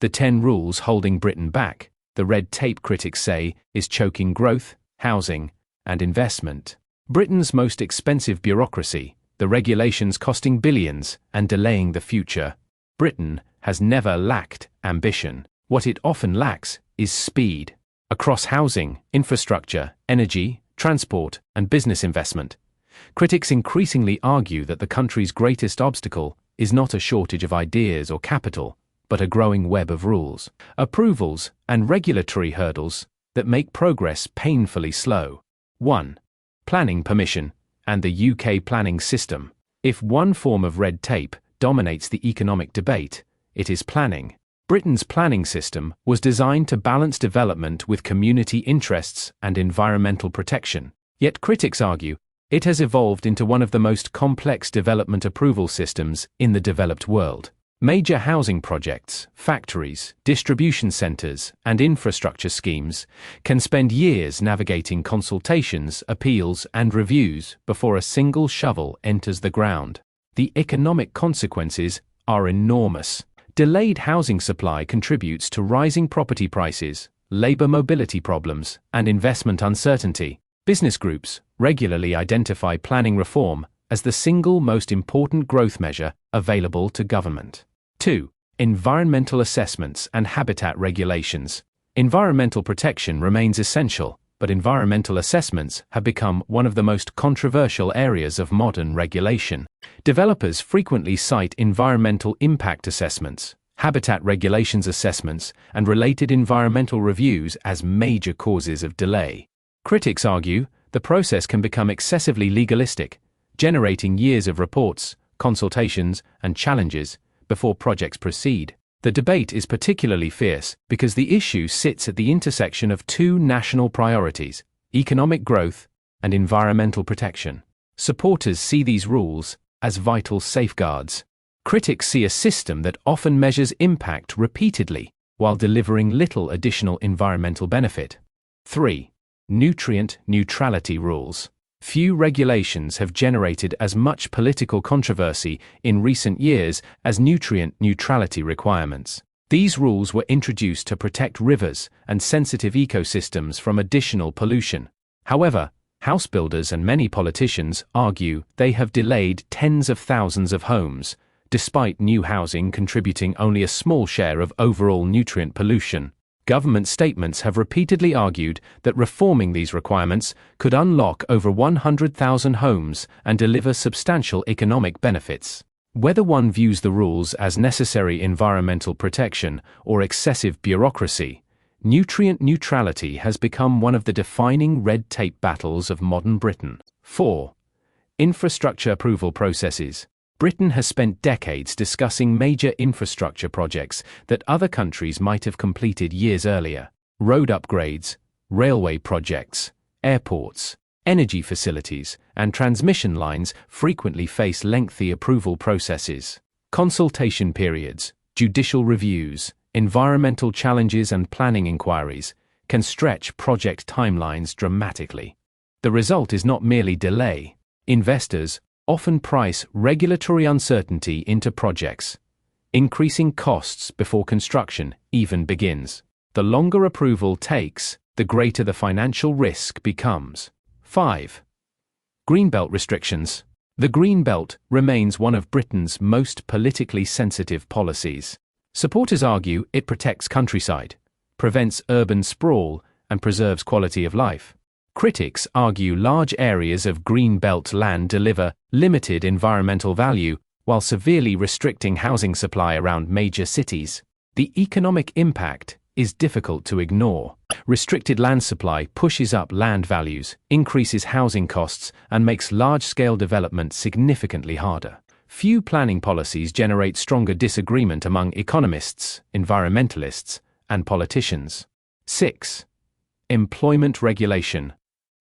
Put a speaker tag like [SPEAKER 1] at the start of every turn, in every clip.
[SPEAKER 1] The 10 rules holding Britain back, the red tape critics say, is choking growth, housing, and investment. Britain's most expensive bureaucracy, the regulations costing billions and delaying the future. Britain has never lacked ambition. What it often lacks is speed. Across housing, infrastructure, energy, transport, and business investment, critics increasingly argue that the country's greatest obstacle is not a shortage of ideas or capital, but a growing web of rules, approvals, and regulatory hurdles that make progress painfully slow. 1. Planning permission and the UK planning system. If one form of red tape dominates the economic debate, it is planning. Britain's planning system was designed to balance development with community interests and environmental protection. Yet critics argue it has evolved into one of the most complex development approval systems in the developed world. Major housing projects, factories, distribution centres, and infrastructure schemes can spend years navigating consultations, appeals, and reviews before a single shovel enters the ground. The economic consequences are enormous. Delayed housing supply contributes to rising property prices, labour mobility problems, and investment uncertainty. Business groups regularly identify planning reform as the single most important growth measure available to government. 2. Environmental assessments and habitat regulations. Environmental protection remains essential, but environmental assessments have become one of the most controversial areas of modern regulation. Developers frequently cite environmental impact assessments, habitat regulations assessments, and related environmental reviews as major causes of delay. Critics argue the process can become excessively legalistic, generating years of reports, consultations, and challenges before projects proceed. The debate is particularly fierce because the issue sits at the intersection of two national priorities: economic growth and environmental protection. Supporters see these rules as vital safeguards. Critics see a system that often measures impact repeatedly while delivering little additional environmental benefit. 3. Nutrient neutrality rules. Few regulations have generated as much political controversy in recent years as nutrient neutrality requirements. These rules were introduced to protect rivers and sensitive ecosystems from additional pollution. However, house builders and many politicians argue they have delayed tens of thousands of homes, despite new housing contributing only a small share of overall nutrient pollution. Government statements have repeatedly argued that reforming these requirements could unlock over 100,000 homes and deliver substantial economic benefits. Whether one views the rules as necessary environmental protection or excessive bureaucracy, nutrient neutrality has become one of the defining red tape battles of modern Britain. 4. Infrastructure approval processes. Britain has spent decades discussing major infrastructure projects that other countries might have completed years earlier. Road upgrades, railway projects, airports, energy facilities, and transmission lines frequently face lengthy approval processes. Consultation periods, judicial reviews, environmental challenges, and planning inquiries can stretch project timelines dramatically. The result is not merely delay. Investors often price regulatory uncertainty into projects, increasing costs before construction even begins. The longer approval takes, the greater the financial risk becomes. 5. Greenbelt restrictions. The Greenbelt remains one of Britain's most politically sensitive policies. Supporters argue it protects countryside, prevents urban sprawl, and preserves quality of life. Critics argue large areas of Greenbelt land deliver limited environmental value while severely restricting housing supply around major cities. The economic impact is difficult to ignore. Restricted land supply pushes up land values, increases housing costs, and makes large-scale development significantly harder. Few planning policies generate stronger disagreement among economists, environmentalists, and politicians. 6. Employment regulation.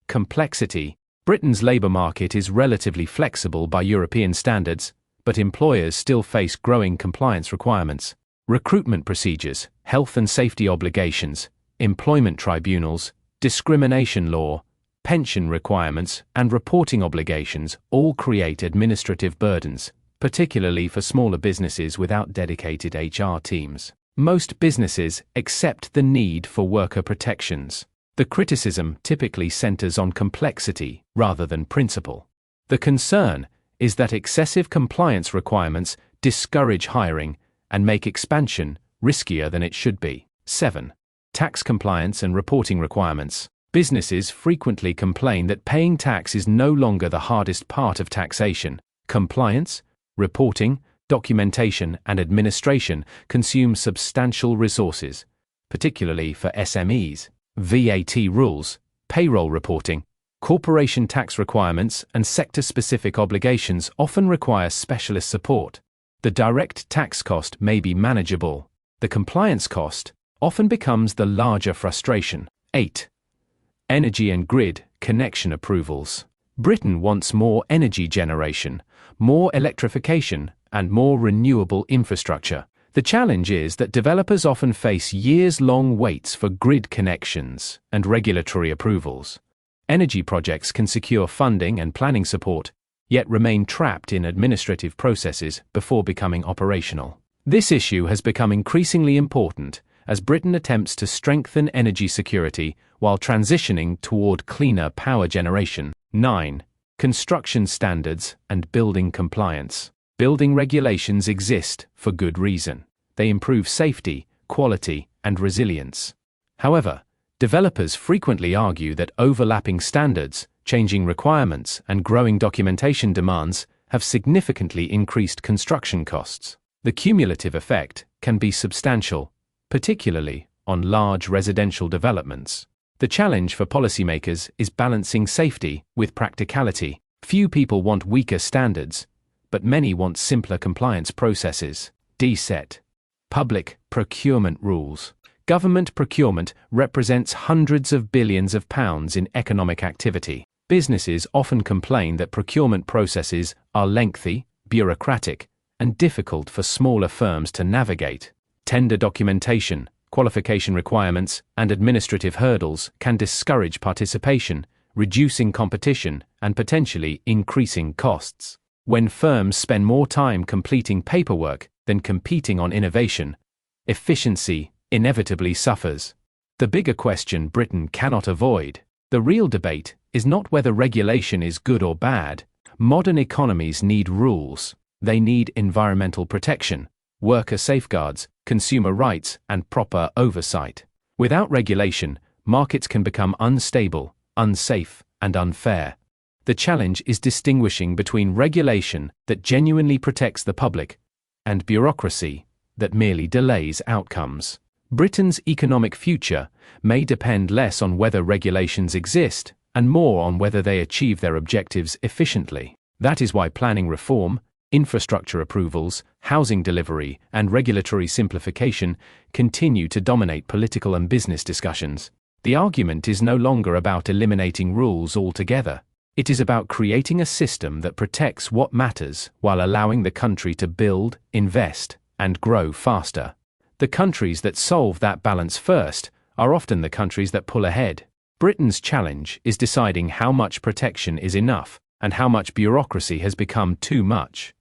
[SPEAKER 1] Complexity. Britain's labour market is relatively flexible by European standards, but employers still face growing compliance requirements. Recruitment procedures, health and safety obligations, employment tribunals, discrimination law, pension requirements, and reporting obligations all create administrative burdens, particularly for smaller businesses without dedicated HR teams. Most businesses accept the need for worker protections. The criticism typically centers on complexity rather than principle. The concern is that excessive compliance requirements discourage hiring and make expansion riskier than it should be. 7. Tax compliance and reporting requirements. Businesses frequently complain that paying tax is no longer the hardest part of taxation. Compliance, reporting, documentation, and administration consume substantial resources, particularly for SMEs. VAT rules, payroll reporting, corporation tax requirements, and sector-specific obligations often require specialist support. The direct tax cost may be manageable. The compliance cost often becomes the larger frustration. 8. Energy and grid connection approvals. Britain wants more energy generation, more electrification, and more renewable infrastructure. The challenge is that developers often face years-long waits for grid connections and regulatory approvals. Energy projects can secure funding and planning support, yet remain trapped in administrative processes before becoming operational. This issue has become increasingly important as Britain attempts to strengthen energy security while transitioning toward cleaner power generation. 9. Construction standards and building compliance. Building regulations exist for good reason. They improve safety, quality, and resilience. However, developers frequently argue that overlapping standards, changing requirements, and growing documentation demands have significantly increased construction costs. The cumulative effect can be substantial, particularly on large residential developments. The challenge for policymakers is balancing safety with practicality. Few people want weaker standards, but many want simpler compliance processes. DSET. Public procurement rules. Government procurement represents hundreds of billions of pounds in economic activity. Businesses often complain that procurement processes are lengthy, bureaucratic, and difficult for smaller firms to navigate. Tender documentation, qualification requirements, and administrative hurdles can discourage participation, reducing competition and potentially increasing costs. When firms spend more time completing paperwork than competing on innovation, efficiency inevitably suffers. The bigger question Britain cannot avoid. The real debate is not whether regulation is good or bad. Modern economies need rules. They need environmental protection, worker safeguards, consumer rights, and proper oversight. Without regulation, markets can become unstable, unsafe, and unfair. The challenge is distinguishing between regulation that genuinely protects the public and bureaucracy that merely delays outcomes. Britain's economic future may depend less on whether regulations exist and more on whether they achieve their objectives efficiently. That is why planning reform, infrastructure approvals, housing delivery, and regulatory simplification continue to dominate political and business discussions. The argument is no longer about eliminating rules altogether. It is about creating a system that protects what matters while allowing the country to build, invest, and grow faster. The countries that solve that balance first are often the countries that pull ahead. Britain's challenge is deciding how much protection is enough and how much bureaucracy has become too much.